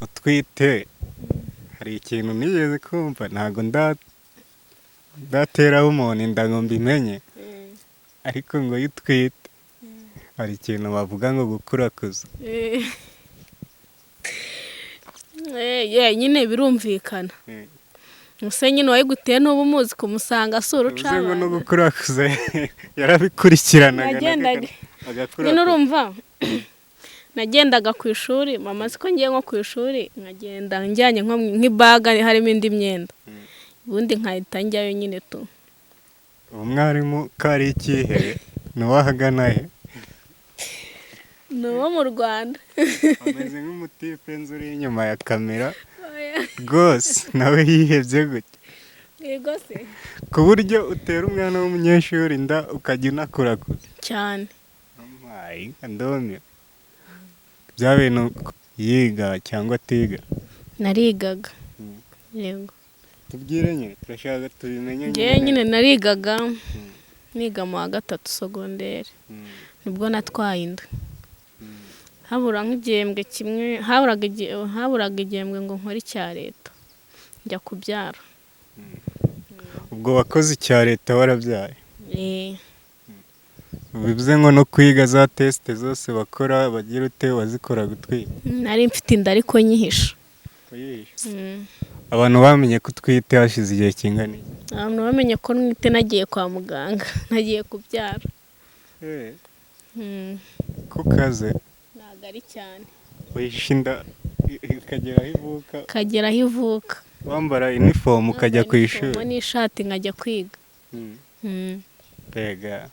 utwite hari ikintu nigeze kumva ntago ndateraho umuntu inda ngo mbimenye ariko ngo iyo utwite hari ikintu bavuga ngo gukurakuza. nyine birumvikana. Use nyine wayiguteye n'ubu umuzi kumusanga asura ucabana. Uze ngo no gukurakuza yarabikurikiranaga nyine urumva nagendaga ku ishuri mama siko ngiye nko ku ishuri nkagenda njyanye nk'ibaga harimo indi myenda ubundi nkahita njyayo nyine tu. Umwarimu kari ikihe nuwahagana he? Nuwo mu Rwanda. Ameze nk'umutipe nzuri inyuma ya kamera rwose nawe yihebye gute? Yego se ku buryo utera umwana w'umunyeshuri inda ukajya unakurakuza cyane. Ndomye bya bintu yiga cyangwa atiga? Narigaga. Yego tubwire nyine turashaka tubimenye nyine narigaga niga mu wa gatatu segonderi nibwo natwaye inda habura nk'igihembwe kimwe haburaga igihembwe ngo nkore icya leta njya kubyara. ubwo wakoze icya leta warabyaye? bivuze ngo no kwiga za test zose bakora bagira ute wazikora gutwika? Nari mfite inda ariko nyihisha. Abantu bamenye ko utwite hashize igihe kingana iki? Abantu bamenye ko nwite nagiye kwa muganga nagiye kubyara. Kukaze ntago ari cyane wihisha inda ikagera aho ivuka wambara uniform ukajya ku ishuri n'ishati nkajya kwiga. Mbega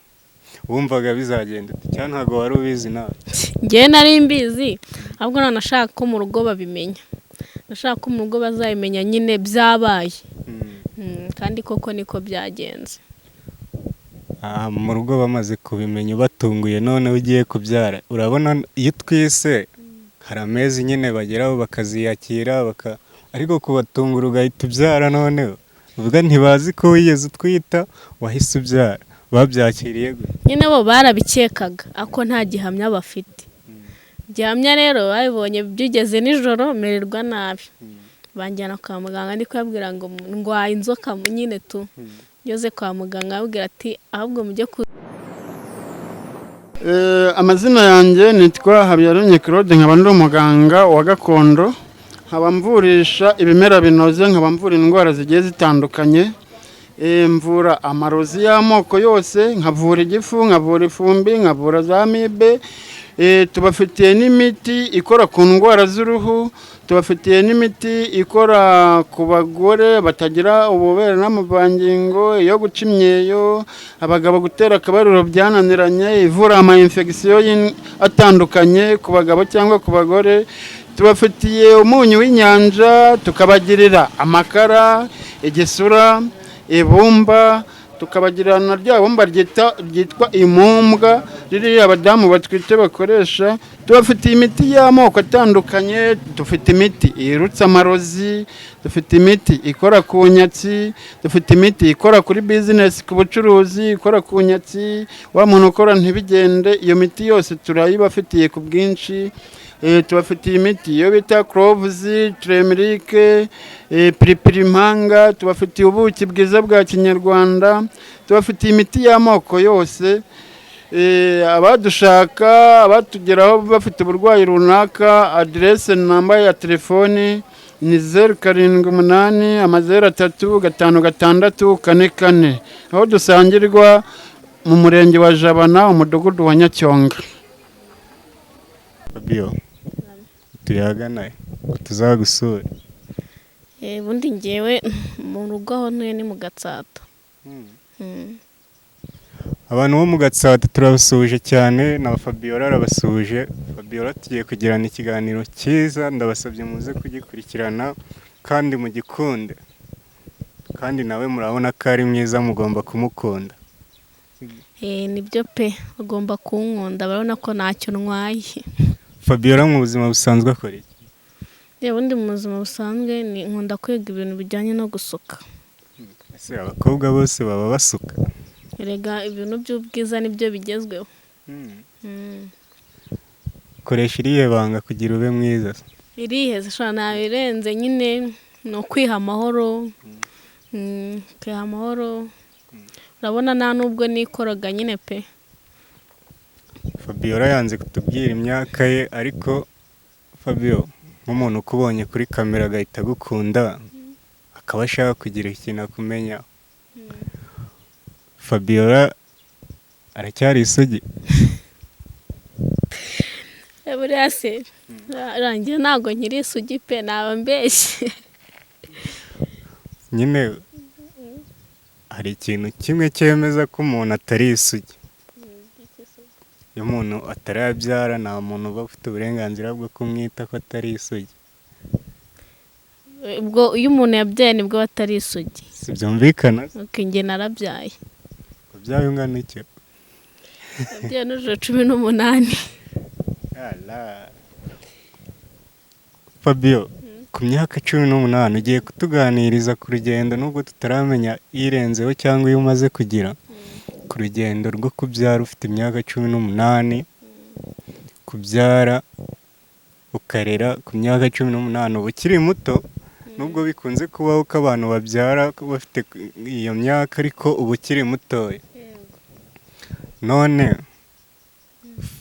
wumvaga bizagenda cyane ntago wari ubizi nawe? Njye nari mbizi ahubwo nanashaka ko mu rugo babimenya, nashaka ko mu rugo bazabimenya nyine byabaye. Kandi koko niko byagenze. Mu rugo bamaze kubimenya batunguye none ugiye kubyara urabona iyo twise hari amezi nyine bageraho bakaziyakira ariko kubatungura ugahita ubyara none uvuga ntibazi ko wigeze utwita wahise ubyara babyakiriye gute? Nyine bo barabikekaga ako nta gihamya bafite. Gihamya rero babibonye byigeze nijoro mererwa nabi banjyana kwa muganga ndi kwabwira ngo ndwaye inzoka nyine tu yoze kwa muganga abwira ati ahubwo mujye amazina yanjye nitwa Habiyaremye Claude nkaba ndi umuganga wa gakondo nkaba mvurisha ibimera binoze nkaba mvura indwara zigiye zitandukanye. Mvura amarozi y'amoko yose nkavura igifu nkavura ifumbi nkavura za amibe. Tubafitiye n'imiti ikora ku ndwara z'uruhu, tubafitiye n'imiti ikora ku bagore batagira ububere n'amavangingo, iyo guca imyeyo, abagabo gutera akabariro byananiranye, ivura ama infection atandukanye ku bagabo cyangwa ku bagore. Tubafitiye umunyu w'inyanja, tukabagirira amakara, igisura, ibumba, tukabagirana rya bumba ryitwa imumbwa riri abadamu batwite bakoresha. Tubafitiye imiti y'amoko atandukanye, dufite imiti irutsa amarozi, dufite imiti ikora ku nyatsi, dufite imiti ikora kuri business ku bucuruzi, ikora ku nyatsi wa muntu ukora ntibigende. Iyo miti yose turayibafitiye ku bwinshi. Tubafitiye imiti iyo bita cloves, turmeric, piripirimanga, tubafitiye ubuki bwiza bwa kinyarwanda, tubafitiye imiti y'amoko yose. Abadushaka abatugeraho bafite uburwayi runaka, adresse namba ya telefoni ni 078 03 556 aho dusangirwa mu murenge wa Jabana umudugudu wa Nyacyonga. Fabio tuyagana tuzagusura. Bundi ngewe mu rugo aho ntuye ni mu Gatsata. Abantu bo mu Gatsata turabasuje cyane na Fabiola arabasuje. Fabiola tugiye kugirana ikiganiro cyiza ndabasabye muze kugikurikirana kandi mugikunde, kandi nawe murabona ko ari mwiza mugomba kumukunda. Nibyo pe bagomba kunkunda barabona ko ntacyo ntwaye. Fabiola mu buzima busanzwe akora iki? Ubundi mu buzima busanzwe ni nkunda kwiga ibintu bijyanye no gusuka. Ese abakobwa bose baba basuka? Erega ibintu by'ubwiza nibyo bigezweho. Koresha iriye banga kugira ube mwiza? iriheze shana nabirenze nyine ni ukwiha amahoro. Kwiha amahoro urabona nta nubwo nikoroga nyine pe. Fabiola yanze kutubwira imyaka ye, ariko Fabio nk'umuntu ukubonye kuri kamera agahita agukunda akaba ashaka kugira ikintu akumenya, Fabiola aracyari isugi? Buriya se rangiye ntabwo nkiri isugi pe, naba mbeshye. Nyine hari ikintu kimwe cyemeza ko umuntu atari isugi. Iyo umuntu atarabyara nta muntu uba ufite uburenganzira bwo kumwita ko atari isugi. Ubwo iyo umuntu yabyaye nibwo atari isugi. Si byumvikana? Njye narabyaye. Wabyaye ungana iki? Nabyaye n'ijoro 18. Fabio, ku myaka 18 ugiye kutuganiriza ku rugendo, nubwo tutaramenya irenzeho cyangwa iyo umaze kugira, ku rugendo rwo kubyara ufite imyaka 18, kubyara ukarera ku myaka 18, uba ukiri muto, nubwo bikunze kubaho ko abantu babyara bafite iyo myaka, ariko uba ukiri mutoya. None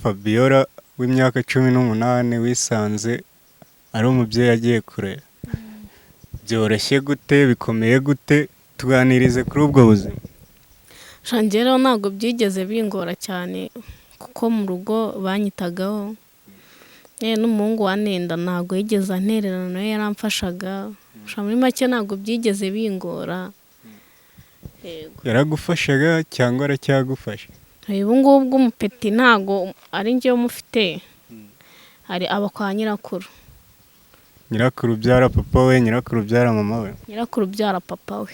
Fabiola w'imyaka 18 wisanze ari umubyeyi agiye kurera, byoroshye gute, bikomeye gute? Tuganirize kuri ubwo buzima. Rero ntabwo byigeze bingora cyane kuko mu rugo banyitagaho. N'umuhungu wa Nenda ntabwo yigeze antererana, nawe yaramfashaga. Muri make ntabwo byigeze bingora. Yaragufashaga cyangwa aracyagufasha? Ubu ngubu umupeti ntabwo ari njye umufite, hari aba kwa nyirakuru. Nyirakuru ubyara papa we, nyirakuru ubyara mama we? Nyirakuru ubyara papa we.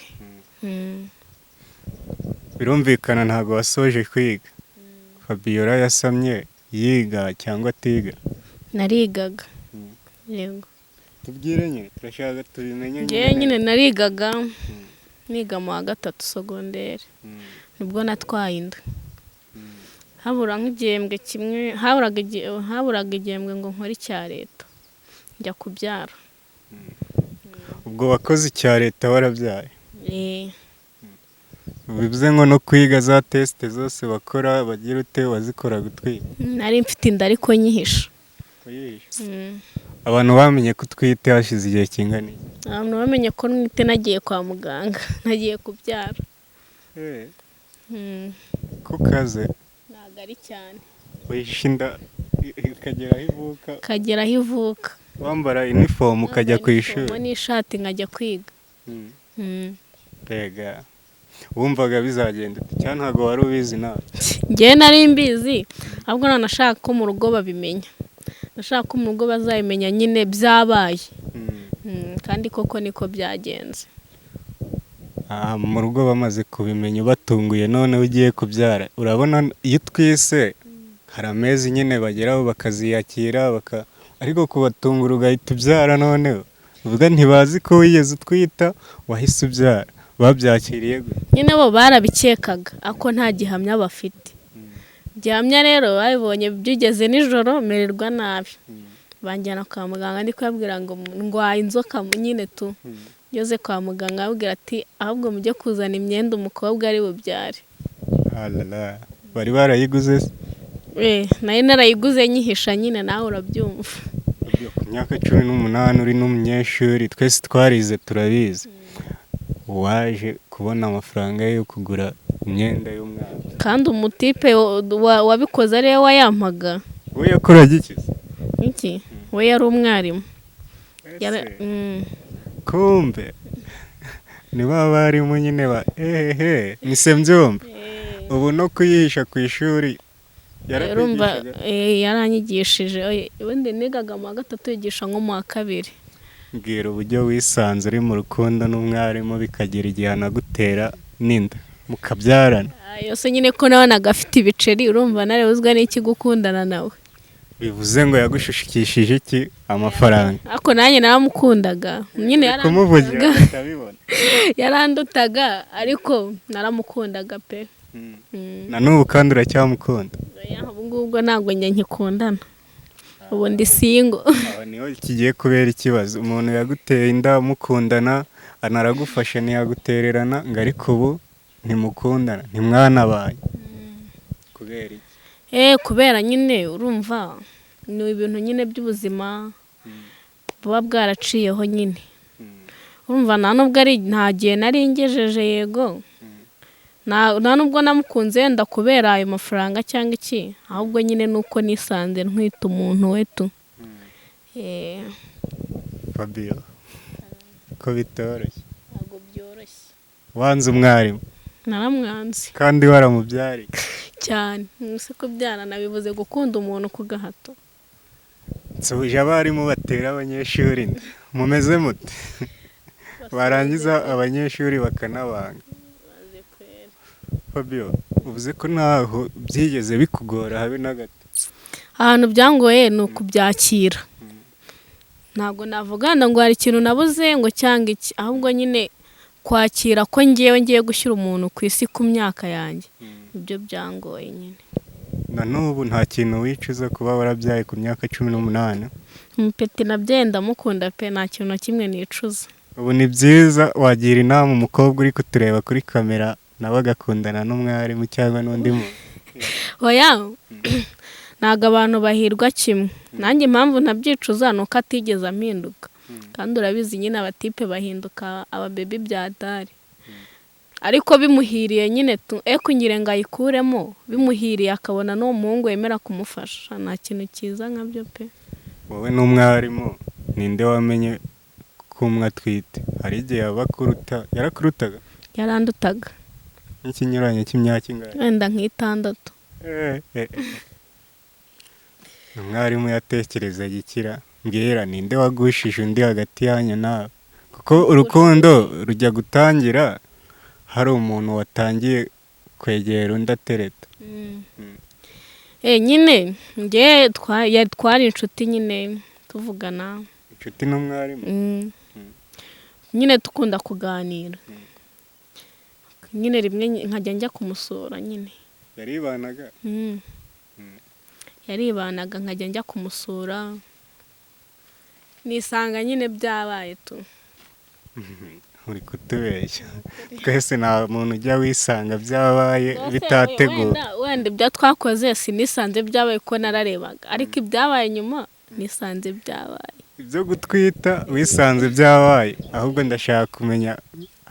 Birumvikana ntabwo wasoje kwiga. Fabiola yasamye yiga cyangwa atiga? Narigaga. Yego. Tubwire nyine, turashaka tubimenye. Njye nyine narigaga, niga mu wa 3 segonderi. Nibwo natwaye inda. Habura nk'igihembwe kimwe, haburaga igihembwe ngo nkore icya leta njya kubyara. Ubwo wakoze icya leta warabyaye? Bivuze ngo no kwiga za test zose bakora bagira ute wazikoraga utwite? Nari mfite inda ariko nyihisha. Abantu bamenye ko utwite hashize igihe kingana iki? Abantu bamenye ko nwite nagiye kwa muganga, nagiye kubyara. Kukaze? Ntabwo ari cyane. Wihisha inda ikagera aho ivuka? Kagera aho ivuka. Wambara uniform ukajya ku ishuri? N'ishati nkajya kwiga. Mbega wumvaga bizagenda cyane? Ntabwo wari ubizi nawe? Njye nari mbizi, ahubwo nanashaka ko mu rugo babimenya. Nashaka ko mu rugo bazabimenya nyine byabaye. Kandi koko niko byagenze. Mu rugo bamaze kubimenya batunguye, none ugiye kubyara, urabona iyo twise hari amezi nyine bageraho bakaziyakira, ariko kubatungura ugahita ubyara, none uvuga ntibazi ko wigeze utwita wahise ubyara. Babyakiriye gute? Nyine bo barabikekaga ako nta gihamya bafite. Gihamya rero babibonye byigeze nijoro mererwa nabi. Banjyana kwa muganga ndi kwabwira ngo ndwaye inzoka nyine tu. Yoze kwa muganga abwira ati ahubwo mujye kuzana imyenda umukobwa ari bubyare. Alala, bari barayiguze se? Nayo narayiguze nyihisha nyine nawe urabyumva. Ku myaka 18 uri n'umunyeshuri, twese twarize turabizi. Waje kubona amafaranga yo kugura imyenda y'umwana, kandi umutipe wabikoze ari we wayampaga. We yakoraga iki? Iki? We yari umwarimu. Kumbe ni barimu nyine ba nise mbyumva. Ubu no kuyihisha ku ishuri yaranyigishije. Ubundi nigaga mu wa 3 yigisha nko mu wa 2. Mbwira uburyo wisanze uri mu rukundo n'umwarimu bikagera igihe anagutera n'inda mukabyarana. Yose nyine ko nawe nagafite ibiceri, urumva narebuzwa n'iki gukundana nawe. Bivuze ngo yagushushikishije iki? Amafaranga. Ako nanjye naramukundaga. Nyine yarandutaga. Yarandutaga ariko naramukundaga pe. Na n'ubu kandi uracyamukunda? Ubu ngubwo ntabwo njye nkikundana. ubu ndi singo. aho niho kigiye kubera ikibazo. Umuntu yaguteye inda mukundana anaragufasha ntiyagutererana ngo ariko ubu ntimukundana ntimwanabaye kubera iki? Kubera nyine urumva ni ibintu nyine by'ubuzima buba bwaraciyeho nyine. Urumva nta nubwo ari nta gihe nari ngejeje yego, nta nubwo namukunze wenda kubera ayo mafaranga cyangwa iki, ahubwo nyine nuko nisanze ntwita umuntu wetu. Fabio ko bitoroshye. Ntabwo byoroshye. Wanze umwarimu Naramwanze kandi waramubyariye cyane. Nuse kubyarana bivuze gukunda umuntu ku gahato. nsuje abarimu batera abanyeshuri inda mumeze mute? Barangiza abanyeshuri bakanabanga. Fabio uvuze ko ntaho byigeze bikugora habe na gato. Ahantu byangoye ni ukubyakira. Ntabwo navuga ngo hari ikintu nabuze ngo cyangwa iki, ahubwo nyine kwakira ko ngiye gushyira umuntu ku isi ku myaka yanjye, ibyo byangoye nyine. Na n'ubu nta kintu wicuza kuba warabyaye ku myaka 18? Umupeti nabyaye ndamukunda pe, nta kintu na kimwe nicuza. Ubu ni byiza wagira inama umukobwa uri kutureba kuri kamera nawe agakundana n'umwarimu cyangwa n'undi muntu? Oya, ntabwo abantu bahirwa kimwe. Nanjye impamvu ntabyicuza ni uko atigeze ampinduka, kandi urabizi nyine abatipe bahinduka ababebi bya dare. Ariko bimuhiriye nyine kunyire ngo ayikuremo, bimuhiriye akabona n'uwo muhungu yemera kumufasha, nta kintu cyiza nkabyo pe. Wowe n'umwarimu ninde wamenye ko umwe atwite? Hari igihe yarakurutaga? Yarandutaga. N'ikinyuranye cy'imyaka ingahe? Wenda nk'6. Umwarimu yatekerezaga ikira mbwira ninde wagushije undi hagati yanyu nawe? Kuko urukundo rujya gutangira hari umuntu watangiye kwegera undi atereta. Nyine njye twari inshuti nyine tuvugana. Inshuti n'umwarimu? Nyine tukunda kuganira. Nyine rimwe nkajya njya kumusura nyine. Yaribanaga? Yaribanaga nkajya njya kumusura. Nisanga nyine byabaye tu. Uri kutubeshya. Twese nta muntu ujya wisanga byabaye bitateguwe. Wenda ibyo twakoze sinisanze byabaye ko nararebaga, ariko ibyabaye nyuma nisanze byabaye. Ibyo gutwita wisanze byabaye, ahubwo ndashaka kumenya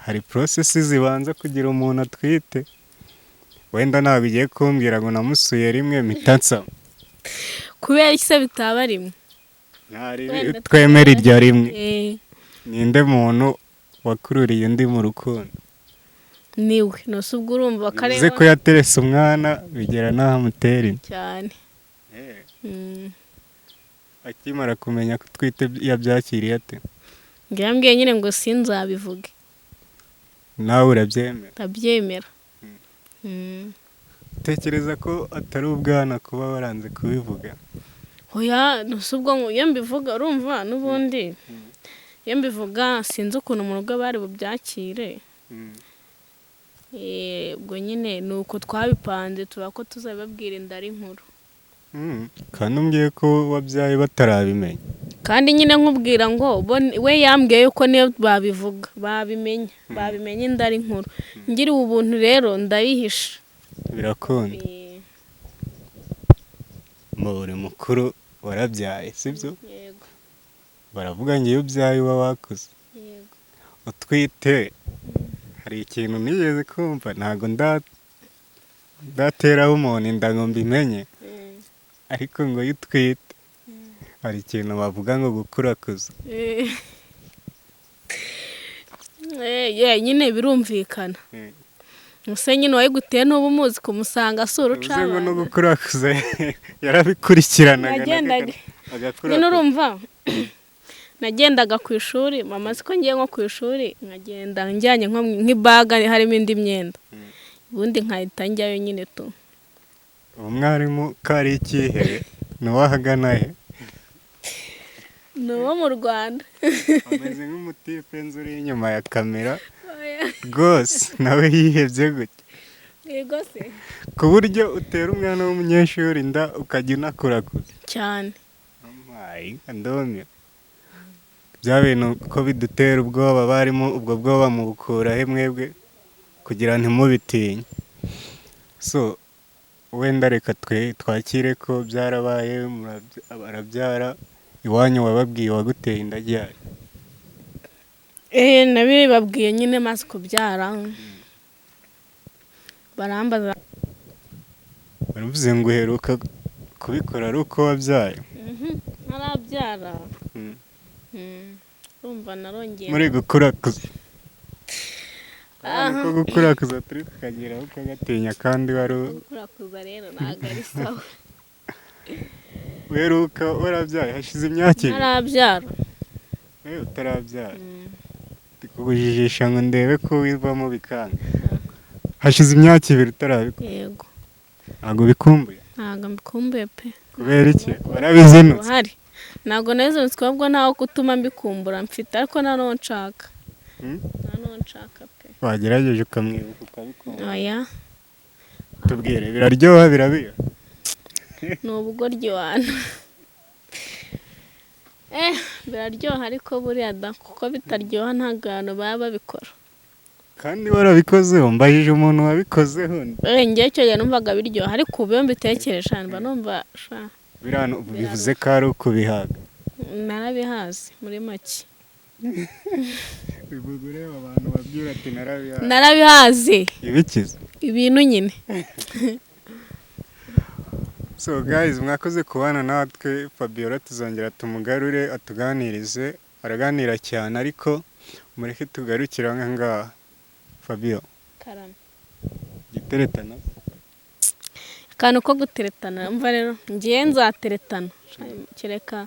hari process zibanza kugira umuntu atwite. Wenda ntabwo igiye kumbwira ngo namusuye rimwe mitansa. Kubera iki se bitaba rimwe? Twemera irya rimwe. Ninde muntu wakururiye undi mu rukundo? Niwe. Nose ubwo urumva kareba. Uze ko yaterese umwana bigera naho amutera inda. Cyane. Akimara kumenya ko twite yabyakiriye ate? Ngambwiye nyine ngo sinzabivuge. Nawe urabyemera? Ndabyemera. Tekereza ko atari ubwana kuba waranze kubivuga? Oya, nose ubwo iyo mbivuga urumva n'ubundi. Iyo mbivuga sinzi ukuntu mu rugo bari bubyakire. Ubwo nyine ni uko twabipanze tuba ko tuzabibabwira inda ari nkuru. Kandi umbwiye ko wabyaye batarabimenya? Kandi nyine nkubwira ngo we yambwiye yuko niyo babivuga babimenya inda ari nkuru. Ngiriwe ubuntu rero ndayihisha. Birakunda. Uri mukuru warabyaye sibyo? Yego. Baravuga ngo iyo ubyaye uba wakuze. Yego. Utwite hari ikintu nigeze kumva ntago ndateraho umuntu inda ngo mbimenye, ariko ngo iyo utwite hari ikintu bavuga ngo gukurakuza. Nyine birumvikana. Muse nyine wayiguteye n'ubu umuzi kumusanga asura ucabana. Uvuze ngo no gukurakuza yarabikurikiranaga agakura. Nyine urumva nagendaga ku ishuri, mama siko ngiye nko ku ishuri nkagenda njyanye nk'ibaga harimo indi myenda. Ubundi nkahita njyayo nyine tu. Umwarimu kari ikihe nuwahagana he? Nuwo mu Rwanda. Ameze nk'umutipe nzuri inyuma ya kamera. Rwose nawe yihebye gute? Yego se. Ku buryo utera umwana w'umunyeshuri inda ukajya unakurakuza? Cyane. ndomye bya bintu ko bidutera ubwoba barimo ubwo bwoba mubukura he mwebwe kugira ntimubitinye. So wenda reka twakire ko byarabaye barabyara iwanyu wababwiye waguteye inda ryari? Nabibabwiye nyine maze kubyara barambaza baravuze ngo uheruka kubikora ari uko wabyaye. ntarabyara urumva narongeye muri gukurakuza ko gukurakuza turi tukageraho ukagatinya kandi wari gukurakuza rero ntabwo ari sawa. uheruka warabyaye hashize imyaka ibiri? ntarabyara. Utarabyara ndikubujijisha ngo ndebe ko wivamo bikanga. Hashize imyaka ibiri utarabikora? Yego. Ntabwo bikumbuye? Ntabwo mbikumbuye pe. Kubera iki? Warabizinutse? Hari ntabwo nabizinutse ahubwo ntaho gutuma mbikumbura mfite ariko nta n'uwo nshaka. Nta n'uwo nshaka pe. Wagerageje ukamwibuka ukabikumbura? Oya. Tubwire biraryoha birabiha? Ni ubugoryi wana. Biraryoha ariko buriya da kuko bitaryoha ntabwo abantu baba babikora. Kandi warabikozeho? Mbajije umuntu wabikozeho. Njye icyo gihe numvaga biryoha ariko ubu iyo mbitekereje mba numva birano bivuze ko ari ukubihaga. Narabihaze muri make. Bibugure abantu babyura ati narabihaze. Narabihaze. Ibikiza? Ibintu nyine. So guys, mwakoze kubana natwe. Fabiola tuzongera tumugarure atuganirize, araganira cyane ariko mureke tugarukira ngaha. Fabio, karame giteretana kantu ko guteretana umva rero ngiye nzateretana kereka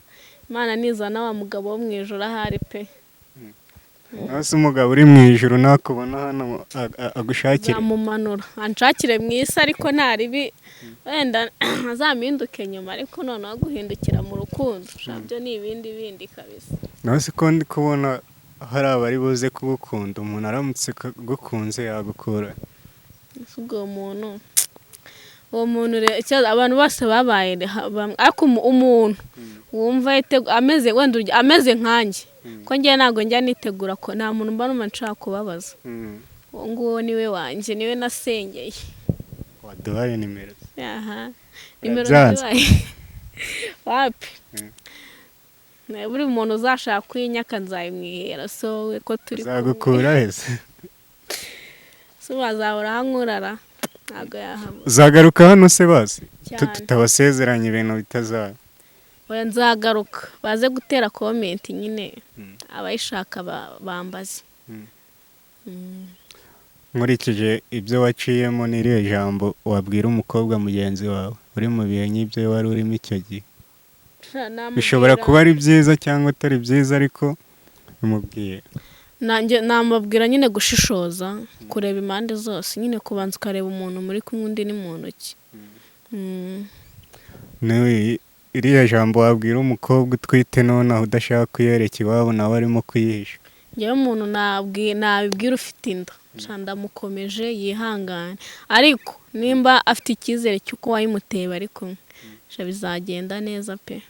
Imana nizana wa mugabo wo mu ijuru ahari pe. Nase umugabo uri mu ijuru nakubona hano agushakire amumanura anshakire mu isi ariko ntaribi wenda azaminduke nyuma ariko noneho guhindukira mu rukundo byo ni ibindi bindi kabisa. Nase ko ndi kubona hari abari buze kugukunda, umuntu aramutse gukunze yagukura. Uwo muntu abantu bose babaye ariko umuntu wumva ameze nkanjye ko njye ntabwo njya nitegura ko nta muntu mba numva nshaka kubabaza. Uwo nguwo niwe wanjye niwe nasengeye. Waduhaye nimero? Nimero zibaye wapi buri muntu uzashaka kwinyaka nzayimwihera so we ko turi zagukura hese so bazahora hankurara ntabwo yahama. Uzagaruka hano se basi tutabasezeranye ibintu bitazaba? Oya nzagaruka baze gutera comment nyine abayishaka bambaze. Nkurikije ibyo waciyemo n'iriya jambo wabwira umukobwa mugenzi wawe uri mu bihe nk'ibyo wari urimo icyo gihe? Bishobora kuba ari byiza cyangwa atari byiza ariko bimubwiye. Namubwira nyine gushishoza kureba impande zose nyine kubanza ukareba umuntu muri kumwe undi ni mu ntoki. Iriya jambo wabwira umukobwa utwite noneho udashaka kuyereka iwabo nawe arimo kuyihisha? Njyewe umuntu nabibwira ufite inda ndamukomeje yihangane ariko nimba afite icyizere cy'uko wayimuteye bari kumwe bizagenda neza pe.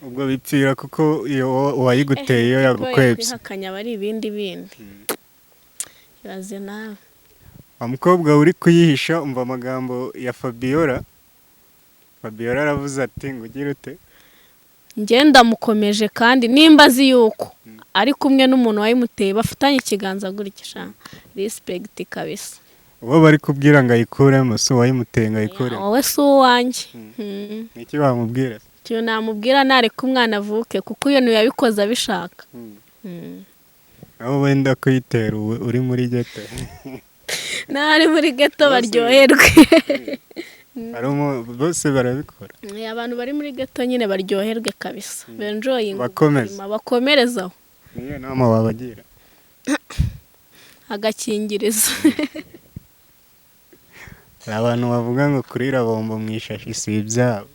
Ubwo bipfira kuko iyo wayiguteye iyo yagukwebye kwihakanya bari ibindi bindi. Ibaze nawe umukobwa uri kuyihisha umva amagambo ya Fabiola. Fabiola aravuze ati ngo ugire ute? Njye ndamukomeje kandi nimba azi yuko ari kumwe n'umuntu wayimuteye bafatanye ikiganza gutya respect kabisa. Uwo bari kubwira ngo ayikuremo so wayimuteye ngo ayikuremo? Wowe si uwanjye. Niki bamubwira? Cyo namubwira nareka umwana avuke kuko iyo yabikoze abishaka. Aho wenda kuyitera uri muri ghetto? Nari muri ghetto baryoherwe. Bose barabikora? Abantu bari muri ghetto nyine baryoherwe kabisa. Benjoying. Bakomerezaho. Niyo nama wabagira? Agakingirizo. Abantu bavuga ngo kurira bombo mu ishashi si ibyabo.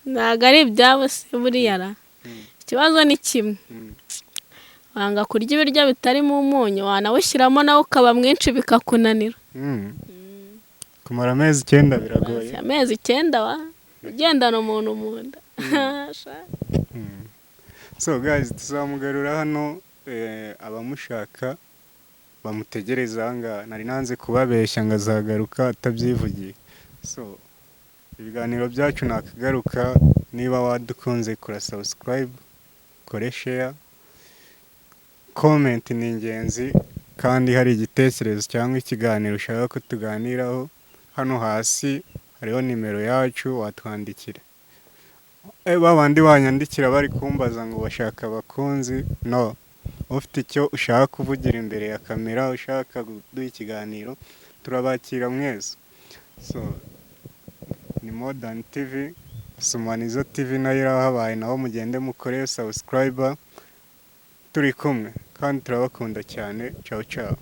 Ntabwo ari ibyabo se buriya ra. Ikibazo ni kimwe. Wanga kurya ibiryo bitarimo umunyu wanawushyiramo nawe ukaba mwinshi bikakunanira. Kumara amezi 9 biragoye. Amezi 9 wa ugendana umuntu mu nda. So guys, tuzamugarura hano abamushaka bamutegereza aha ngaha. Nari nanze kubabeshya ngo azagaruka atabyivugiye. So ibiganiro byacu nakagaruka. Niba wadukunze kora subscribe, kore share, comment ni ingenzi, kandi hari igitekerezo cyangwa ikiganiro ushaka ko tuganiraho, hano hasi hariho nimero yacu watwandikira. Babandi banyandikira bari kumbaza ngo bashaka abakunzi, no, ufite icyo ushaka kuvugira imbere ya kamera, ushaka kuduha ikiganiro, turabakira mwese. So ni Modern TV, Sumanizo TV nayo irahabaye, naho mugende mukore subscribe, turi kumwe kandi turabakunda cyane. Ciao ciao.